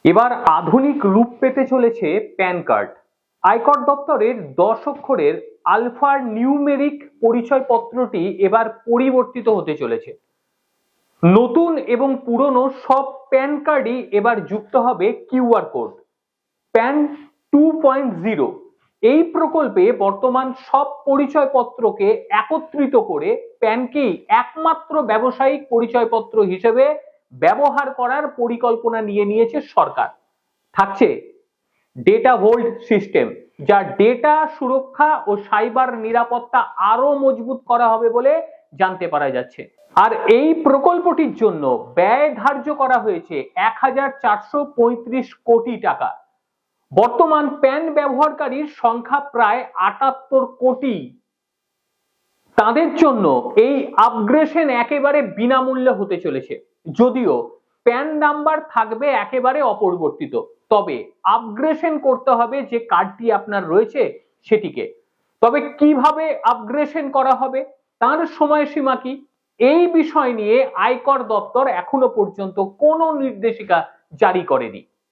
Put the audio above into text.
এবার আধুনিক রূপ পেতে চলেছে প্যান কার্ড। আয়কর দপ্তরের 10 অক্ষরের আলফা নিউমেরিক পরিচয়পত্রটি এবার পরিবর্তিত হতে চলেছে। নতুন এবং পুরনো সব প্যান কার্ডই এবার যুক্ত হবে কিউআর কোড। প্যান 2.0 এই প্রকল্পে বর্তমান সব পরিচয়পত্রকে একত্রিত করে প্যানকেই একমাত্র ব্যবসায়িক পরিচয়পত্র হিসেবে ব্যবহার করার পরিকল্পনা নিয়ে নিয়েছে সরকার। থাকছে ডেটা ভোল্ট সিস্টেম, যা ডেটা সুরক্ষা ও সাইবার নিরাপত্তা আরো মজবুত করা হবে বলে জানতে পারা যাচ্ছে। আর এই প্রকল্পটির জন্য ব্যয় ধার্য করা হয়েছে 1435 কোটি টাকা। বর্তমান প্যান ব্যবহারকারীর সংখ্যা প্রায় 78 কোটি। তাদের জন্য এই আপগ্রেডেশন একেবারে বিনামূল্যে হতে চলেছে। যদিও প্যান নাম্বার থাকবে একেবারে অপরিবর্তিত, তবে আপগ্রেডেশন করতে হবে যে কার্ডটি আপনার রয়েছে সেটিকে। তবে কিভাবে আপগ্রেডেশন করা হবে, তার সময়সীমা কি, এই বিষয় নিয়ে আয়কর দপ্তর এখনো পর্যন্ত কোনো নির্দেশিকা জারি করেনি।